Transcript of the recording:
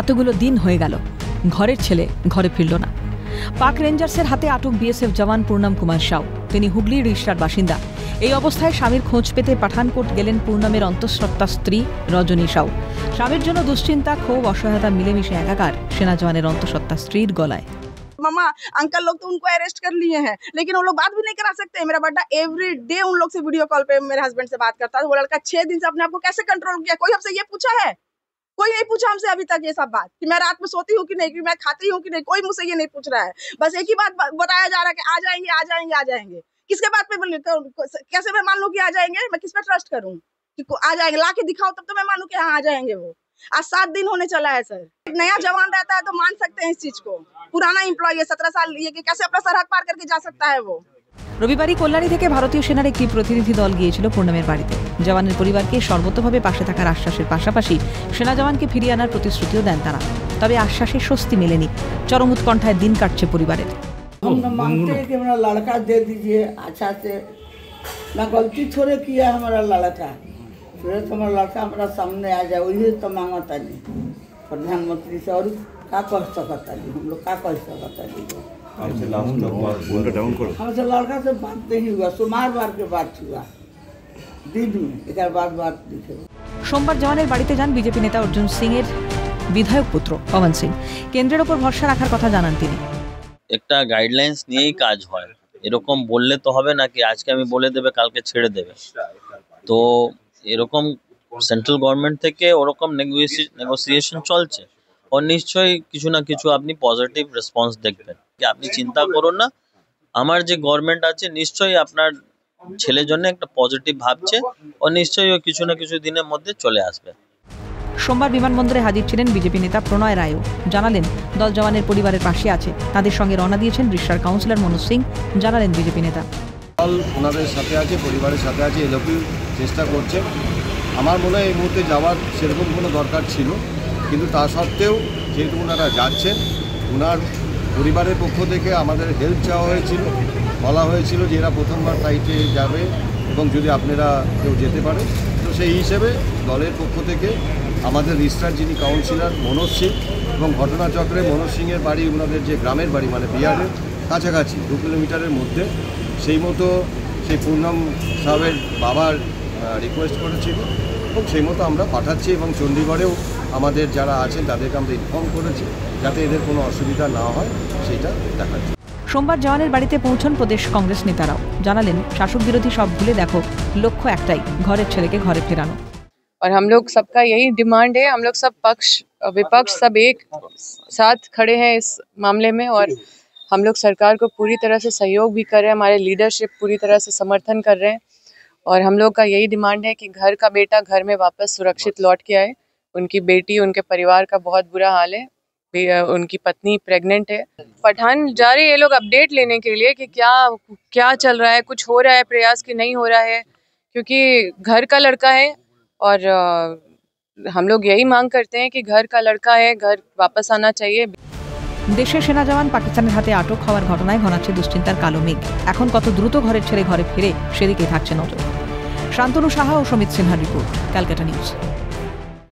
এতগুলো দিন হয়ে গেল, ঘরের ছেলে ঘরে ফিরল না। পাক রেঞ্জার্সের হাতে আটক বিএসএফ জওয়ান পূর্ণম কুমার সাউ। তিনি হুগলির রিষ্টার বাসিন্দা। এই অবস্থায় স্বামীর খোঁজ পেতে পাঠানকোট গেলেন পূর্ণমের অন্তঃসত্ত্বা স্ত্রী রজনী সাউ। স্বামীর জন্য দুশ্চিন্তা, ক্ষোভ, অসহায়তা মিলেমিশে একাকার সেনা জওয়ানের অন্তঃসত্ত্বা স্ত্রীর গলায়। मामा अंकल लोग तो उनको अरेस्ट कर लिए हैं, लेकिन वो लोग बात भी नहीं करा सकते। मेरा बेटा एवरी डे उन लोग से वीडियो कॉल पे मेरे हस्बैंड से बात करता है। वो लड़का 6 दिन से अपने आप को कैसे कंट्रोल किया? कोई हमसे ये पूछा है? कोई नहीं पूछा हमसे अभी तक ये सब बात कि मैं रात में सोती हूँ कि नहीं, कि मैं खाती हूँ कि नहीं। कोई मुझसे ये नहीं पूछ रहा है। बस एक ही बात बताया जा रहा है कि आ जाएंगे आ जाएंगे आ जाएंगे। किसके बात पे कैसे मैं मान लूँ कि आ जाएंगे? मैं किस पे ट्रस्ट करूँ कि आ जाएंगे? ला के दिखाओ तब तो मैं मानूं कि हाँ आ जाएंगे। वो आज 7 दिन होने चला है सर। एक नया जवान रहता है तो मान सकते हैं इस चीज को। पुराना एम्प्लॉय है 17 साल, ये कि कैसे अपना सरहद पार करके जा सकता है वो। রবিবারই কল্যাণী থেকে ভারতীয় সেনার একটি প্রতিনিধি দল গিয়েছিল পূর্ণমের বাড়িতে। জওয়ানের পরিবারকে সর্বতোভাবে পাশে থাকার আশ্বাসের পাশাপাশি সেনা জওয়ানকে ফিরিয়ে আনার প্রতিশ্রুতিও দেন তারা। তবে আশ্বাসে স্বস্তি মেলেনি। চরম উৎকণ্ঠায় দিন কাটছে পরিবারের। हम मांगते हैं कि हमारा लड़का दे दीजिए अच्छा से। ना गलती थोड़े किया हमारा लड़का, फिर तो हमारा लड़का हमारा सामने आ जाए, वही तो मांगता नहीं प्रधानमंत्री से। और क्या कर सकता नहीं, हम लोग क्या कर सकता नहीं। हमसे लड़का से बात नहीं हुआ, सोमवार के बात हुआ दिन में, एक बात दिखे। সোমবার জওয়ানের বাড়িতে যান বিজেপি নেতা অর্জুন সিং এর বিধায়ক পুত্র পবন সিং। কেন্দ্রের ওপর ভরসা রাখার কথা জানান তিনি। একটা গাইডলাইন্স নিয়েই কাজ হয়, এরকম বললে তো হবে না কি আজকে আমি বলে দেবে কালকে ছেড়ে দেবে। তো এরকম সেন্ট্রাল গভর্নমেন্ট থেকে ওরকম নেগোসিয়েশন চলছে, ও নিশ্চয়ই কিছু না কিছু আপনি পজিটিভ রেসপন্স দেখবেন। আপনি চিন্তা করুন না, আমার যে গভর্নমেন্ট আছে নিশ্চয়ই আপনার ছেলের জন্য একটা পজিটিভ ভাবছে, ও নিশ্চয়ই ও কিছু না কিছু দিনের মধ্যে চলে আসবে। সোমবার বিমানবন্দরে হাজির ছিলেন বিজেপি নেতা প্রণয় রায়ও। জানালেন দল জওয়ানের পরিবারের পাশে আছে। তাদের সঙ্গে রওনা দিয়েছেন রিষ্টার কাউন্সিলর মনোজ সিং। জানালেন বিজেপি নেতা দল ওনাদের সাথে আছে, পরিবারের সাথে আছে, এই লোকই চেষ্টা করছে। আমার মনে হয় এই মুহূর্তে যাওয়ার সেরকম কোনো দরকার ছিল, কিন্তু তা সত্ত্বেও যেহেতু ওনারা যাচ্ছেন, ওনার পরিবারের পক্ষ থেকে আমাদের হেল্প চাওয়া হয়েছিল। বলা হয়েছিল যে এরা প্রথমবার ফ্লাইটে যাবে এবং যদি আপনারা কেউ যেতে পারে, তো সেই হিসেবে দলের পক্ষ থেকে আমাদের রিষ্টার যিনি কাউন্সিলর মনোজ সিং এবং ঘটনাচক্রে মনোজ সিংয়ের বাড়ি ওনাদের যে গ্রামের বাড়ি মানে বিহারের কাছাকাছি 2 কিলোমিটারের মধ্যে, সেই মতো সেই পূর্ণম সাহেবের বাবার রিকোয়েস্ট করেছিল এবং সেই মতো আমরা পাঠাচ্ছি। এবং চণ্ডীগড়েও আমাদের যারা আছেন তাদেরকে আমরা ইনফর্ম করেছি যাতে এদের কোনো অসুবিধা না হয় সেটা দেখাচ্ছি। সোমবার জওয়ানের বাড়িতে পৌঁছন প্রদেশ কংগ্রেস নেতারাও। জানালেন শাসক বিরোধী সব ভুলে দেখো, লক্ষ্য একটাই, ঘরের ছেলেকে ঘরে ফেরানো। और हम लोग सबका यही डिमांड है। हम लोग सब पक्ष विपक्ष सब एक साथ खड़े हैं इस मामले में, और हम लोग सरकार को पूरी तरह से सहयोग भी कर रहे हैं। हमारे लीडरशिप पूरी तरह से समर्थन कर रहे हैं, और हम लोग का यही डिमांड है कि घर का बेटा घर में वापस सुरक्षित लौट के आए। उनकी बेटी, उनके परिवार का बहुत बुरा हाल है, उनकी पत्नी प्रेग्नेंट है। पठान जा रहे ये लोग अपडेट लेने के लिए कि क्या क्या चल रहा है, कुछ हो रहा है प्रयास कि नहीं हो रहा है, क्योंकि घर का लड़का है। और हम लोग यही मांग करते हैं कि घर का लड़का है, घर वापस आना चाहिए। দেশের সেনা জওয়ান পাকিস্তানের হাতে আটক হওয়ার ঘটনায় ঘনাচ্ছে দুশ্চিন্তার কালো মেঘ। এখন কত দ্রুত ঘরের ছেলে ঘরে ফিরে সেদিকে থাকছে নজর। শান্তনু সাহা ও সমিত সিনহার রিপোর্ট, ক্যালকাটা নিউজ।